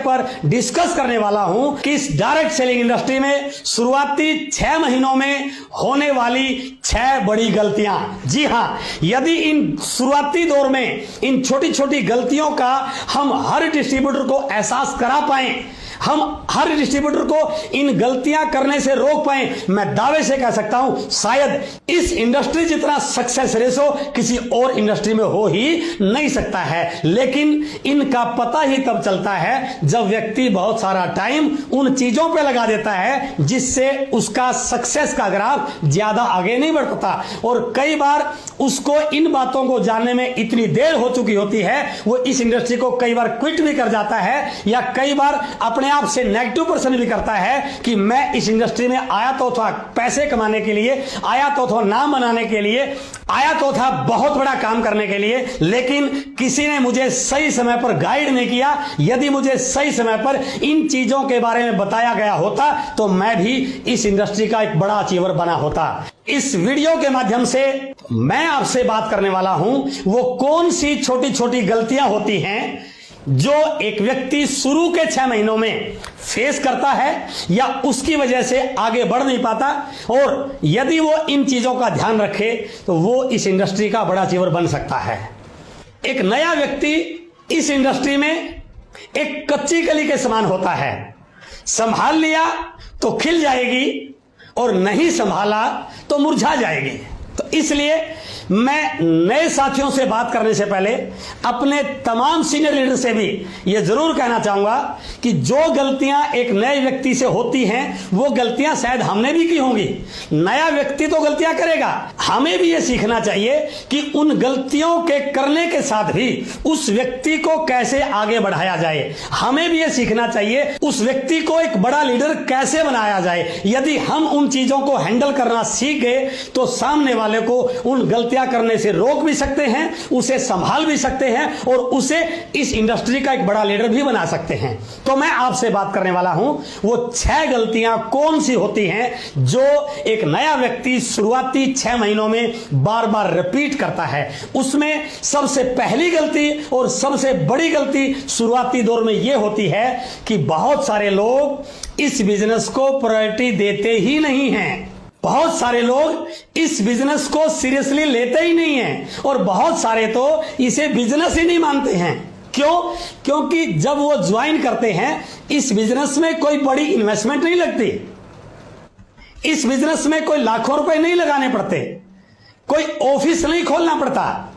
पर डिस्कस करने वाला हूं कि इस डायरेक्ट सेलिंग इंडस्ट्री में शुरुआती 6 महीनों में होने वाली 6 बड़ी गलतियां। जी हां, यदि इन शुरुआती दौर में इन छोटी छोटी गलतियों का हम हर डिस्ट्रीब्यूटर को एहसास करा पाए, हम हर डिस्ट्रीब्यूटर को इन गलतियां करने से रोक पाए, मैं दावे से कह सकता हूं शायद इस इंडस्ट्री जितना सक्सेस रेशो किसी और इंडस्ट्री में हो ही नहीं सकता है। लेकिन इनका पता ही तब चलता है जब व्यक्ति बहुत सारा टाइम उन चीजों पे लगा देता है जिससे उसका सक्सेस का ग्राफ ज्यादा आगे नहीं बढ़ पाता। और कई बार उसको इन बातों को जानने में इतनी देर हो चुकी होती है, वो इस इंडस्ट्री को कई बार क्विट भी कर जाता है या कई बार अपने आप से नेगेटिव पर्सन भी करता है कि मैं इस इंडस्ट्री में आया तो था पैसे कमाने के लिए, आया तो था नाम बनाने के लिए, आया तो था बहुत बड़ा काम करने के लिए, लेकिन किसी ने मुझे सही समय पर गाइड नहीं किया। यदि मुझे सही समय पर इन चीजों के बारे में बताया गया होता तो मैं भी इस इंडस्ट्री का एक बड़ा अचीवर बना होता। इस वीडियो के माध्यम से मैं आपसे बात करने वाला हूं वो कौन सी छोटी छोटी गलतियां होती हैं जो एक व्यक्ति शुरू के 6 महीनों में फेस करता है या उसकी वजह से आगे बढ़ नहीं पाता, और यदि वो इन चीजों का ध्यान रखे तो वो इस इंडस्ट्री का बड़ा अचीवर बन सकता है। एक नया व्यक्ति इस इंडस्ट्री में एक कच्ची कली के समान होता है, संभाल लिया तो खिल जाएगी और नहीं संभाला तो मुरझा जाएगी। तो इसलिए मैं नए साथियों से बात करने से पहले अपने तमाम सीनियर लीडर से भी यह जरूर कहना चाहूंगा कि जो गलतियां एक नए व्यक्ति से होती हैं वो गलतियां शायद हमने भी की होंगी। नया व्यक्ति तो गलतियां करेगा, हमें भी यह सीखना चाहिए कि उन गलतियों के करने के साथ भी उस व्यक्ति को कैसे आगे बढ़ाया जाए। हमें भी यह सीखना चाहिए उस व्यक्ति को एक बड़ा लीडर कैसे बनाया जाए। यदि हम उन चीजों को हैंडल करना सीख गए तो सामने वाले को उन गलतियां करने से रोक भी सकते हैं, उसे संभाल भी सकते हैं और उसे इस इंडस्ट्री का एक बड़ा लीडर भी बना सकते हैं। तो मैं आपसे बात करने वाला हूं वो 6 गलतियां कौन सी होती हैं जो एक नया व्यक्ति शुरुआती 6 महीनों में बार बार रिपीट करता है। उसमें सबसे पहली गलती और सबसे बड़ी गलती शुरुआती दौर में यह होती है कि बहुत सारे लोग इस बिजनेस को प्रायोरिटी देते ही नहीं हैं। बहुत सारे लोग इस बिजनेस को सीरियसली लेते ही नहीं हैं और बहुत सारे तो इसे बिजनेस ही नहीं मानते हैं। क्यों? क्योंकि जब वो ज्वाइन करते हैं इस बिजनेस में कोई बड़ी इन्वेस्टमेंट नहीं लगती, इस बिजनेस में कोई लाखों रुपए नहीं लगाने पड़ते, कोई ऑफिस नहीं खोलना पड़ता,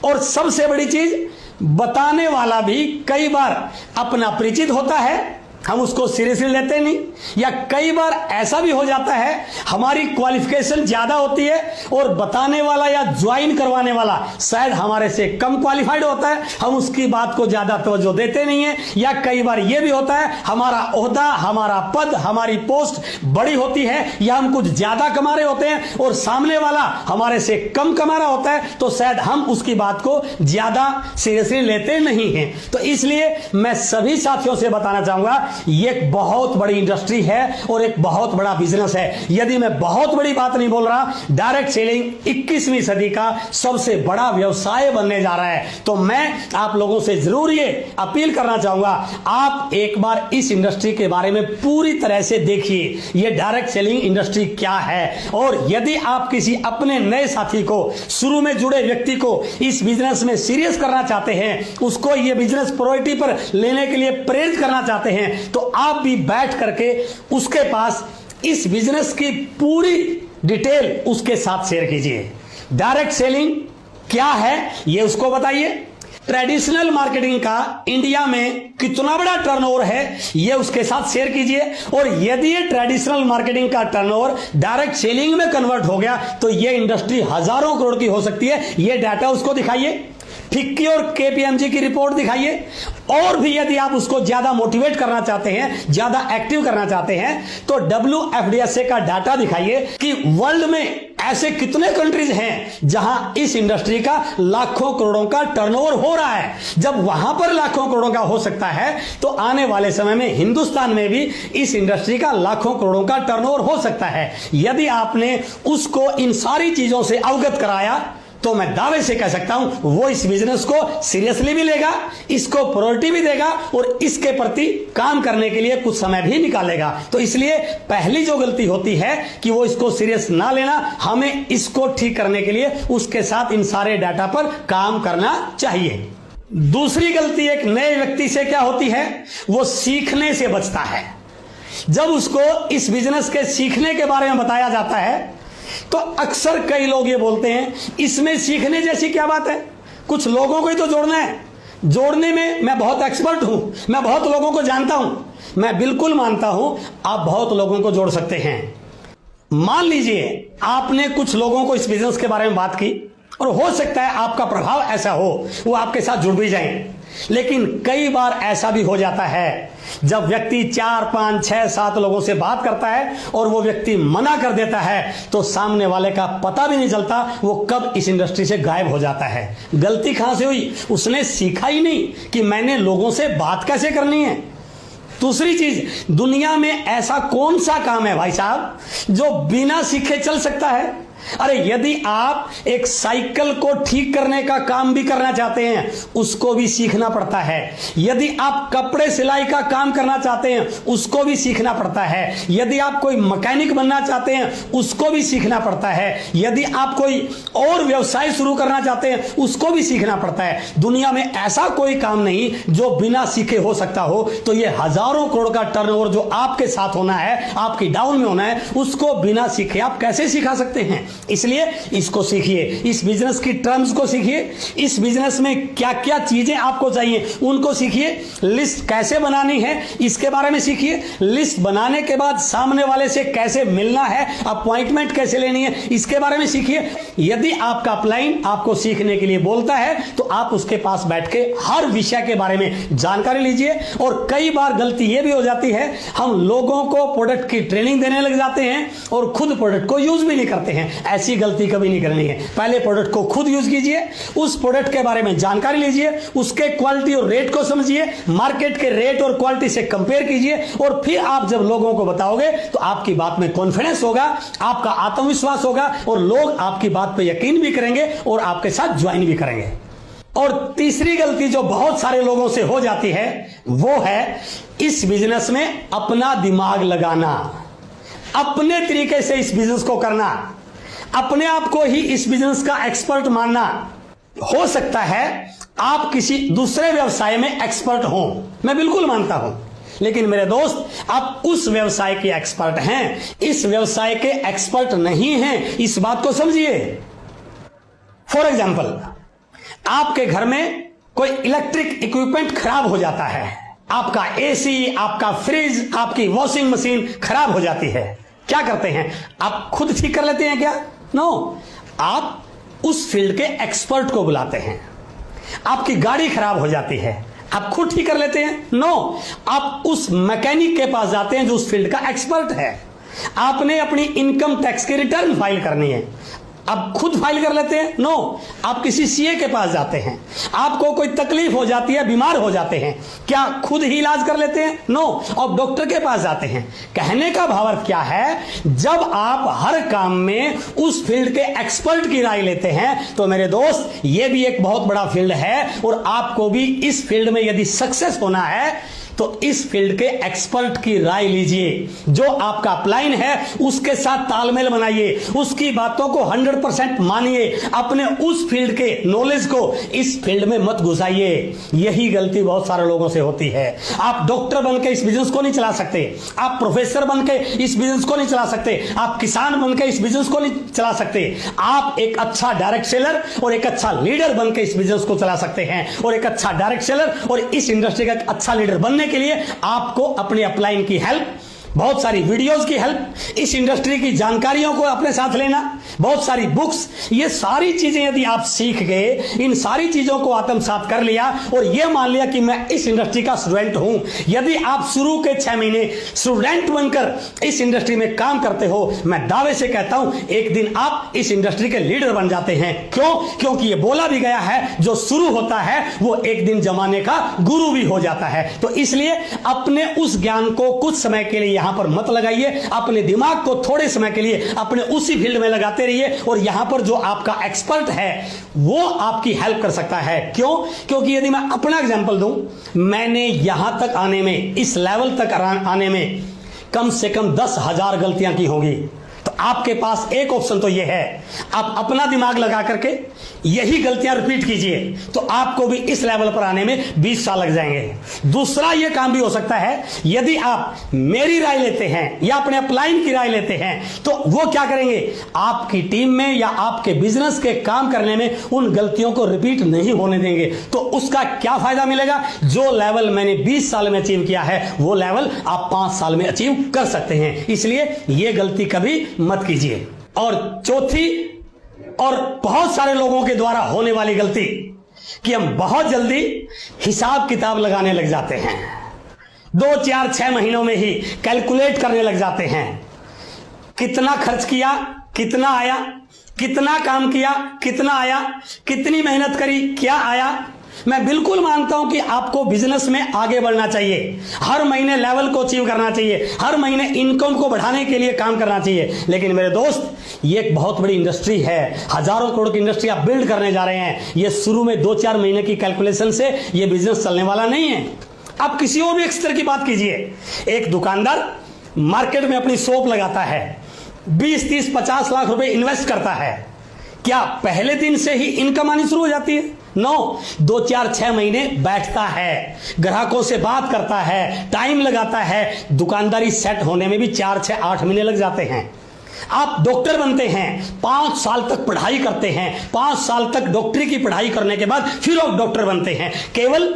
और सबसे बड़ी चीज बताने वाला भी कई बार अपना परिचित होता है, हम उसको सीरियसली लेते नहीं, या कई बार ऐसा भी हो जाता है हमारी क्वालिफिकेशन ज्यादा होती है और बताने वाला या ज्वाइन करवाने वाला शायद हमारे से कम क्वालिफाइड होता है, हम उसकी बात को ज्यादा तवज्जो देते नहीं है। या कई बार यह भी होता है हमारा ओहदा, हमारा पद, हमारी पोस्ट बड़ी होती है या हम कुछ ज्यादा कमा रहे होते हैं और सामने वाला हमारे से कम कमा रहा होता है, तो शायद हम उसकी बात को ज्यादा सीरियसली लेते नहीं हैं। तो इसलिए मैं सभी साथियों से बताना चाहूंगा ये एक बहुत बड़ी इंडस्ट्री है और एक बहुत बड़ा बिजनेस है। यदि मैं बहुत बड़ी बात नहीं बोल रहा, डायरेक्ट सेलिंग 21वीं सदी का सबसे बड़ा व्यवसाय बनने जा रहा है। तो मैं आप लोगों से जरूर ये अपील करना चाहूंगा, आप एक बार इस इंडस्ट्री के बारे में पूरी तरह से देखिए, ये डायरेक्ट सेलिंग इंडस्ट्री क्या है। और यदि आप किसी अपने नए साथी को, शुरू में जुड़े व्यक्ति को इस बिजनेस में सीरियस करना चाहते हैं, उसको ये बिजनेस प्रायोरिटी पर लेने के लिए प्रेरित करना चाहते हैं, तो आप भी बैठ करके उसके पास इस बिजनेस की पूरी डिटेल उसके साथ शेयर कीजिए। डायरेक्ट सेलिंग क्या है ये उसको बताइए, ट्रेडिशनल मार्केटिंग का इंडिया में कितना बड़ा टर्नओवर है ये उसके साथ शेयर कीजिए। और यदि ये ट्रेडिशनल मार्केटिंग का टर्नओवर डायरेक्ट सेलिंग में कन्वर्ट हो गया तो ये इंडस्ट्री हजारों करोड़ की हो सकती है, ये डाटा उसको दिखाइए। फिक्की और केपीएमजी की रिपोर्ट दिखाइए। और भी यदि आप उसको ज्यादा मोटिवेट करना चाहते हैं, ज्यादा एक्टिव करना चाहते हैं, तो WFDSA का डाटा दिखाइए कि वर्ल्ड में ऐसे कितने कंट्रीज हैं जहां इस इंडस्ट्री का लाखों करोड़ों का टर्नओवर हो रहा है। जब वहां पर लाखों करोड़ों का हो सकता है तो आने वाले समय में हिंदुस्तान में भी इस इंडस्ट्री का लाखों करोड़ों का टर्नओवर हो सकता है। यदि आपने उसको इन सारी चीजों से अवगत कराया तो मैं दावे से कह सकता हूं वो इस बिजनेस को सीरियसली भी लेगा, इसको प्रायोरिटी भी देगा और इसके प्रति काम करने के लिए कुछ समय भी निकालेगा। तो इसलिए पहली जो गलती होती है कि वो इसको सीरियस ना लेना, हमें इसको ठीक करने के लिए उसके साथ इन सारे डाटा पर काम करना चाहिए। दूसरी गलती एक नए व्यक्ति से क्या होती है, वो सीखने से बचता है। जब उसको इस बिजनेस के सीखने के बारे में बताया जाता है तो अक्सर कई लोग ये बोलते हैं इसमें सीखने जैसी क्या बात है, कुछ लोगों को ही तो जोड़ना है, जोड़ने में मैं बहुत एक्सपर्ट हूं, मैं बहुत लोगों को जानता हूं। मैं बिल्कुल मानता हूं आप बहुत लोगों को जोड़ सकते हैं। मान लीजिए आपने कुछ लोगों को इस बिजनेस के बारे में बात की और हो सकता है आपका प्रभाव ऐसा हो वो आपके साथ जुड़ भी जाएं, लेकिन कई बार ऐसा भी हो जाता है जब व्यक्ति 4, 5, 6, 7 लोगों से बात करता है और वो व्यक्ति मना कर देता है तो सामने वाले का पता भी नहीं चलता वो कब इस इंडस्ट्री से गायब हो जाता है। गलती कहां से हुई, उसने सीखा ही नहीं कि मैंने लोगों से बात कैसे करनी है। दूसरी चीज, दुनिया में ऐसा कौन सा काम है भाई साहब जो बिना सीखे चल सकता है। अरे यदि आप एक साइकिल को ठीक करने का काम भी करना चाहते हैं उसको भी सीखना पड़ता है। यदि आप कपड़े सिलाई का काम करना चाहते हैं उसको भी सीखना पड़ता है। यदि आप कोई मैकेनिक बनना चाहते हैं उसको भी सीखना पड़ता है। यदि आप कोई और व्यवसाय शुरू करना चाहते हैं उसको भी सीखना पड़ता है। दुनिया में ऐसा कोई काम नहीं जो बिना सीखे हो सकता हो। तो ये हजारों करोड़ का टर्नओवर जो आपके साथ होना है, आपकी डाउन में होना है, उसको बिना सीखे आप कैसे सिखा सकते हैं। इसलिए इसको सीखिए, इस बिजनेस की टर्म्स को सीखिए, इस बिजनेस में क्या क्या चीजें आपको चाहिए उनको सीखिए, लिस्ट कैसे बनानी है इसके बारे में सीखिए, लिस्ट बनाने के बाद सामने वाले से कैसे मिलना है, अपॉइंटमेंट कैसे लेनी है इसके बारे में सीखिए। यदि आपका अपलाइन आपको सीखने के लिए बोलता है तो आप उसके पास बैठ के हर विषय के बारे में जानकारी लीजिए। और कई बार गलती यह भी हो जाती है हम लोगों को प्रोडक्ट की ट्रेनिंग देने लग जाते हैं और खुद प्रोडक्ट को यूज भी नहीं करते हैं। ऐसी गलती कभी नहीं करनी है। पहले प्रोडक्ट को खुद यूज कीजिए, उस प्रोडक्ट के बारे में जानकारी लीजिए, उसके क्वालिटी और रेट को समझिए, मार्केट के रेट और क्वालिटी से कंपेयर कीजिए और फिर आप जब लोगों को बताओगे तो आपकी बात में कॉन्फिडेंस होगा, आपका आत्मविश्वास होगा और लोग आपकी बात पर यकीन भी करेंगे और आपके साथ ज्वाइन भी करेंगे। और तीसरी गलती जो बहुत सारे लोगों से हो जाती है वो है इस बिजनेस में अपना दिमाग लगाना, अपने तरीके से इस बिजनेस को करना, अपने आप को ही इस बिजनेस का एक्सपर्ट मानना। हो सकता है आप किसी दूसरे व्यवसाय में एक्सपर्ट हो, मैं बिल्कुल मानता हूं, लेकिन मेरे दोस्त आप उस व्यवसाय के एक्सपर्ट हैं, इस व्यवसाय के एक्सपर्ट नहीं हैं, इस बात को समझिए। फॉर एग्जाम्पल, आपके घर में कोई इलेक्ट्रिक इक्विपमेंट खराब हो जाता है, आपका एसी, आपका फ्रिज, आपकी वॉशिंग मशीन खराब हो जाती है, क्या करते हैं आप खुद ठीक कर लेते हैं क्या? नो, आप उस फील्ड के एक्सपर्ट को बुलाते हैं। आपकी गाड़ी खराब हो जाती है, आप खुद ठीक कर लेते हैं? नो, आप उस मैकेनिक के पास जाते हैं जो उस फील्ड का एक्सपर्ट है। आपने अपनी इनकम टैक्स की रिटर्न फाइल करनी है, आप खुद फाइल कर लेते हैं? नो, आप किसी सीए के पास जाते हैं। आपको कोई तकलीफ हो जाती है, बीमार हो जाते हैं, क्या खुद ही इलाज कर लेते हैं? नो, आप डॉक्टर के पास जाते हैं। कहने का भावार्थ क्या है, जब आप हर काम में उस फील्ड के एक्सपर्ट की राय लेते हैं तो मेरे दोस्त ये भी एक बहुत बड़ा फील्ड है और आपको भी इस फील्ड में यदि सक्सेस होना है तो इस फील्ड के एक्सपर्ट की राय लीजिए। जो आपका अपलाइन है उसके साथ तालमेल बनाइए, उसकी बातों को 100% मानिए, अपने उस फील्ड के नॉलेज को इस फील्ड में मत घुसाइए। यही गलती बहुत सारे लोगों से होती है। आप डॉक्टर बनके इस बिजनेस को नहीं चला सकते, आप प्रोफेसर बनके इस बिजनेस को नहीं चला सकते, आप किसान बनके इस बिजनेस को नहीं चला सकते। आप एक अच्छा डायरेक्ट सेलर और एक अच्छा लीडर बनके इस बिजनेस को चला सकते हैं। और एक अच्छा डायरेक्ट सेलर और इस इंडस्ट्री का एक अच्छा लीडर बनने के लिए आपको अपने अपलाइन की हेल्प, बहुत सारी वीडियोस की हेल्प, इस इंडस्ट्री की जानकारियों को अपने साथ लेना, बहुत सारी बुक्स, ये सारी चीजें यदि आप सीख गए, इन सारी चीजों को आत्मसात कर लिया और ये मान लिया कि मैं इस इंडस्ट्री का स्टूडेंट हूं। यदि आप शुरू के 6 महीने स्टूडेंट बनकर इस इंडस्ट्री में काम करते हो, मैं दावे से कहता हूं एक दिन आप इस इंडस्ट्री के लीडर बन जाते हैं। क्यों? क्योंकि ये बोला भी गया है जो शुरू होता है वो एक दिन जमाने का गुरु भी हो जाता है। तो इसलिए अपने उस ज्ञान को कुछ समय के लिए यहां पर मत लगाइए, अपने दिमाग को थोड़े समय के लिए अपने उसी फील्ड में लगाते रहिए, और यहां पर जो आपका एक्सपर्ट है वो आपकी हेल्प कर सकता है। क्यों? क्योंकि यदि मैं अपना एग्जांपल दूं, मैंने यहां तक आने में, इस लेवल तक आने में कम से कम 10,000 गलतियां की होंगी। तो आपके पास एक ऑप्शन तो यह है, आप अपना दिमाग लगा करके यही गलतियां रिपीट कीजिए, तो आपको भी इस लेवल पर आने में 20 साल लग जाएंगे। दूसरा यह काम भी हो सकता है, यदि आप मेरी राय लेते हैं या अपने अपलाइन की राय लेते हैं, तो वो क्या करेंगे, आपकी टीम में या आपके बिजनेस के काम करने में उन गलतियों को रिपीट नहीं होने देंगे। तो उसका क्या फायदा मिलेगा? जो लेवल मैंने 20 साल में अचीव किया है, वो लेवल आप 5 साल में अचीव कर सकते हैं। इसलिए यह गलती कभी मत कीजिए। और चौथी और बहुत सारे लोगों के द्वारा होने वाली गलती कि हम बहुत जल्दी हिसाब किताब लगाने लग जाते हैं। 2, 4, 6 महीनों में ही कैलकुलेट करने लग जाते हैं, कितना खर्च किया, कितना आया, कितना काम किया, कितना आया, कितनी मेहनत करी, क्या आया। मैं बिल्कुल मानता हूं कि आपको बिजनेस में आगे बढ़ना चाहिए, हर महीने लेवल को अचीव करना चाहिए, हर महीने इनकम को बढ़ाने के लिए काम करना चाहिए। लेकिन मेरे दोस्त, ये एक बहुत बड़ी इंडस्ट्री है, हजारों करोड़ की इंडस्ट्री आप बिल्ड करने जा रहे हैं। ये शुरू में 2-4 महीने की कैलकुलेशन से ये बिजनेस चलने वाला नहीं है। आप किसी और भी एक स्तर की बात कीजिए, एक दुकानदार मार्केट में अपनी शॉप लगाता है, 20, 30, 50 लाख रुपए इन्वेस्ट करता है, क्या पहले दिन से ही इनकम आनी शुरू हो जाती है? नो, 2, 4, 6 महीने बैठता है, ग्राहकों से बात करता है, टाइम लगाता है, दुकानदारी सेट होने में भी 4, 6, 8 महीने लग जाते हैं। आप डॉक्टर बनते हैं, 5 साल तक पढ़ाई करते हैं, 5 साल तक डॉक्टरी की पढ़ाई करने के बाद फिर आप डॉक्टर बनते हैं। केवल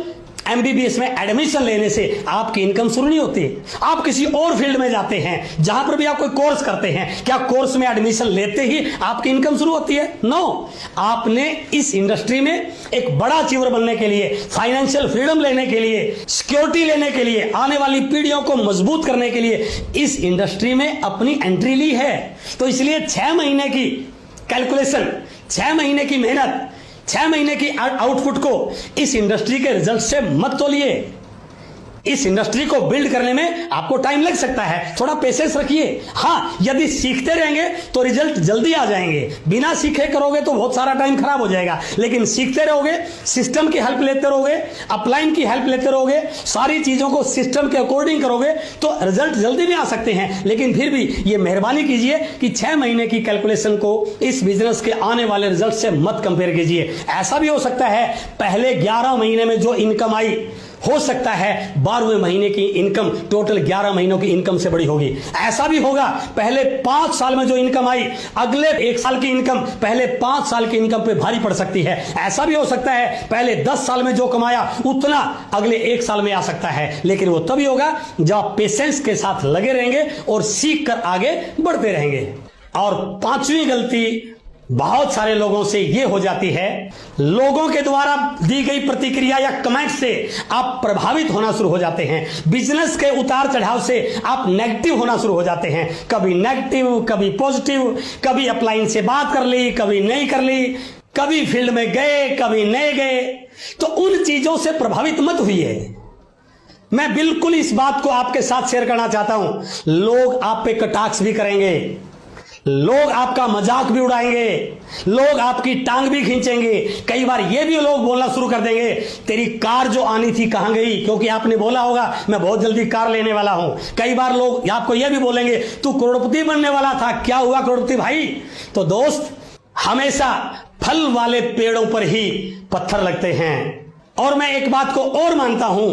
MBBS में एडमिशन लेने से आपकी इनकम शुरू नहीं होती। आप किसी और फील्ड में जाते हैं, जहां पर भी आप कोई कोर्स करते हैं, क्या कोर्स में एडमिशन लेते ही आपकी इनकम शुरू होती है? नो, आपने इस इंडस्ट्री में एक बड़ा अचीवर बनने के लिए, फाइनेंशियल फ्रीडम लेने के लिए, सिक्योरिटी लेने के लिए, आने वाली पीढ़ियों को मजबूत करने के लिए इस इंडस्ट्री में अपनी एंट्री ली है। तो इसलिए 6 महीने की कैलकुलेशन, 6 महीने की मेहनत, 6 महीने की आउटपुट को इस इंडस्ट्री के रिजल्ट से मत तोलिए। इस इंडस्ट्री को बिल्ड करने में आपको टाइम लग सकता है, थोड़ा पेशेंस रखिए। हाँ, यदि सीखते रहेंगे तो रिजल्ट जल्दी आ जाएंगे। बिना सीखे करोगे तो बहुत सारा टाइम खराब हो जाएगा, लेकिन सीखते रहोगे, सिस्टम की हेल्प लेते रहोगे, अपलाइन की हेल्प लेते रहोगे, सारी चीजों को सिस्टम के अकॉर्डिंग करोगे तो रिजल्ट जल्दी भी आ सकते हैं। लेकिन फिर भी ये मेहरबानी कीजिए कि 6 महीने की कैलकुलेशन को इस बिजनेस के आने वाले रिजल्ट से मत कंपेयर कीजिए। ऐसा भी हो सकता है पहले 11 महीने में जो इनकम आई, हो सकता है 12वें महीने की इनकम टोटल 11 महीनों की इनकम से बड़ी होगी। ऐसा भी होगा पहले 5 साल में जो इनकम आई, अगले 1 साल की इनकम पहले 5 साल की इनकम पे भारी पड़ सकती है। ऐसा भी हो सकता है पहले 10 साल में जो कमाया उतना अगले 1 साल में आ सकता है। लेकिन वो तभी होगा जब आप पेशेंस के साथ लगे रहेंगे और सीख कर आगे बढ़ते रहेंगे। और 5वीं गलती बहुत सारे लोगों से यह हो जाती है, लोगों के द्वारा दी गई प्रतिक्रिया या कमेंट से आप प्रभावित होना शुरू हो जाते हैं। बिजनेस के उतार चढ़ाव से आप नेगेटिव होना शुरू हो जाते हैं, कभी नेगेटिव, कभी पॉजिटिव, कभी अपलाइन से बात कर ली, कभी नहीं कर ली, कभी फील्ड में गए, कभी नहीं गए। तो उन चीजों से प्रभावित मत हुई। मैं बिल्कुल इस बात को आपके साथ शेयर करना चाहता हूं। लोग आप पे कटाक्ष भी करेंगे, लोग आपका मजाक भी उड़ाएंगे, लोग आपकी टांग भी खींचेंगे। कई बार ये भी लोग बोलना शुरू कर देंगे, तेरी कार जो आनी थी कहां गई, क्योंकि आपने बोला होगा मैं बहुत जल्दी कार लेने वाला हूं। कई बार लोग आपको यह भी बोलेंगे तू करोड़पति बनने वाला था, क्या हुआ करोड़पति भाई? तो दोस्त, हमेशा फल वाले पेड़ों पर ही पत्थर लगते हैं। और मैं एक बात को और मानता हूं,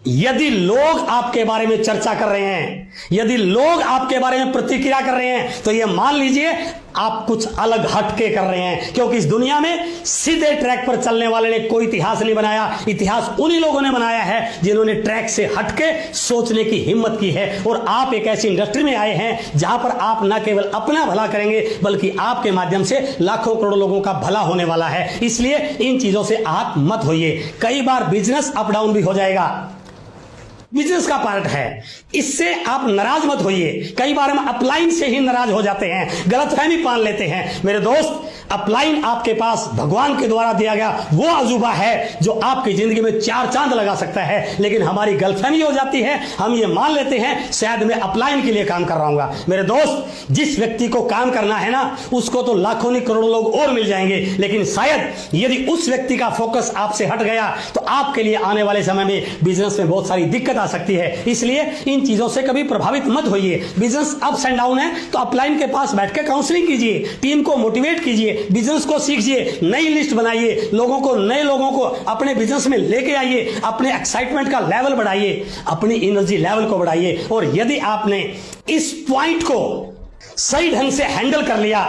यदि लोग आपके बारे में चर्चा कर रहे हैं, यदि लोग आपके बारे में प्रतिक्रिया कर रहे हैं, तो यह मान लीजिए आप कुछ अलग हटके कर रहे हैं। क्योंकि इस दुनिया में सीधे ट्रैक पर चलने वाले ने कोई इतिहास नहीं बनाया, इतिहास उन्हीं लोगों ने बनाया है जिन्होंने ट्रैक से हटके सोचने की हिम्मत की है। और आप एक ऐसी इंडस्ट्री में आए हैं जहां पर आप न केवल अपना भला करेंगे, बल्कि आपके माध्यम से लाखों करोड़ों लोगों का भला होने वाला है। इसलिए इन चीजों से आप मत होइए। कई बार बिजनेस अप डाउन भी हो जाएगा, बिजनेस का पार्ट है, इससे आप नाराज मत होइए। कई बार हम अपलाइन से ही नाराज हो जाते हैं, गलतफहमी पाल लेते हैं। मेरे दोस्त, अपलाइन आपके पास भगवान के द्वारा दिया गया वो अजूबा है जो आपकी जिंदगी में 4 चांद लगा सकता है। लेकिन हमारी गलतफहमी हो जाती है, हम ये मान लेते हैं शायद मैं अपलाइन के लिए काम कर रहा हूँ। मेरे दोस्त, जिस व्यक्ति को काम करना है ना, उसको तो लाखों नहीं करोड़ों लोग और मिल जाएंगे, लेकिन शायद यदि उस व्यक्ति का फोकस आपसे हट गया तो आपके लिए आने वाले समय में बिजनेस में बहुत सारी दिक्कत आ सकती है। इसलिए इन चीजों से कभी प्रभावित मत होइए। बिजनेस अप्स एंड डाउन है तो अपलाइन के पास बैठ के काउंसलिंग कीजिए, टीम को मोटिवेट कीजिए, बिजनेस को सीखिए, नई लिस्ट बनाइए, नए लोगों को अपने बिजनेस में लेके आइए, अपने एक्साइटमेंट का लेवल बढ़ाइए, अपनी एनर्जी लेवल को बढ़ाइए। और यदि आपने इस पॉइंट को सही ढंग से हैंडल कर लिया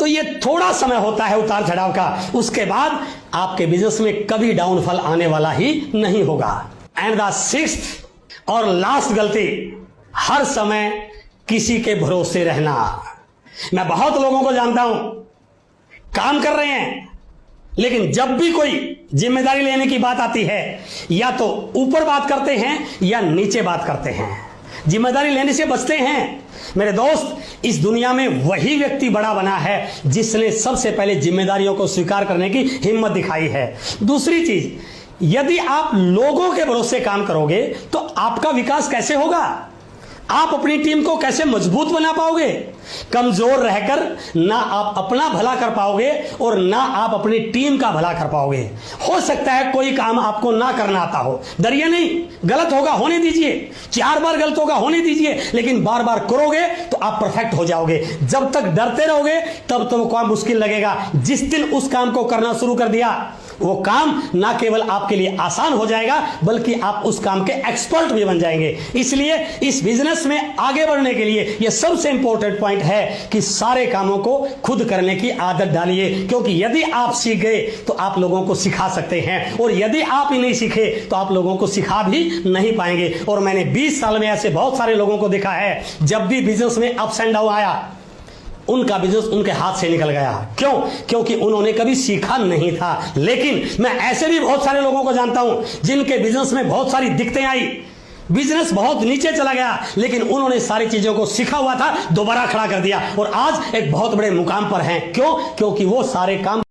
तो ये थोड़ा समय होता है उतार चढ़ाव का, उसके बाद आपके बिजनेस में कभी डाउनफॉल आने वाला ही नहीं होगा। एंड द 6th और लास्ट गलती, हर समय किसी के भरोसे रहना। मैं बहुत लोगों को जानता हूं, काम कर रहे हैं, लेकिन जब भी कोई जिम्मेदारी लेने की बात आती है या तो ऊपर बात करते हैं या नीचे बात करते हैं, जिम्मेदारी लेने से बचते हैं। मेरे दोस्त, इस दुनिया में वही व्यक्ति बड़ा बना है जिसने सबसे पहले जिम्मेदारियों को स्वीकार करने की हिम्मत दिखाई है। दूसरी चीज, यदि आप लोगों के भरोसे काम करोगे तो आपका विकास कैसे होगा? आप अपनी टीम को कैसे मजबूत बना पाओगे? कमजोर रहकर ना आप अपना भला कर पाओगे और ना आप अपनी टीम का भला कर पाओगे। हो सकता है कोई काम आपको ना करना आता हो, डरिए नहीं, गलत होगा होने दीजिए, 4 बार गलत होगा होने दीजिए, लेकिन बार बार करोगे तो आप परफेक्ट हो जाओगे। जब तक डरते रहोगे तब तो वो काम मुश्किल लगेगा। जिस दिन उस काम को करना शुरू कर दिया, वो काम ना केवल आपके लिए आसान हो जाएगा बल्कि आप उस काम के एक्सपर्ट भी बन जाएंगे। इसलिए इस बिजनेस में आगे बढ़ने के लिए यह सबसे इंपॉर्टेंट पॉइंट है कि सारे कामों को खुद करने की आदत डालिए, क्योंकि यदि आप सीख गए तो आप लोगों को सिखा सकते हैं, और यदि आप ही नहीं सीखे तो आप लोगों को सिखा भी नहीं पाएंगे। और मैंने 20 साल में ऐसे बहुत सारे लोगों को देखा है, जब भी बिजनेस में अप्स एंड डाउन आया, उनका बिजनेस उनके हाथ से निकल गया। क्यों? क्योंकि उन्होंने कभी सीखा नहीं था। लेकिन मैं ऐसे भी बहुत सारे लोगों को जानता हूं जिनके बिजनेस में बहुत सारी दिक्कतें आई, बिजनेस बहुत नीचे चला गया, लेकिन उन्होंने सारी चीजों को सीखा हुआ था, दोबारा खड़ा कर दिया और आज एक बहुत बड़े मुकाम पर हैं। क्यों? क्योंकि वो सारे काम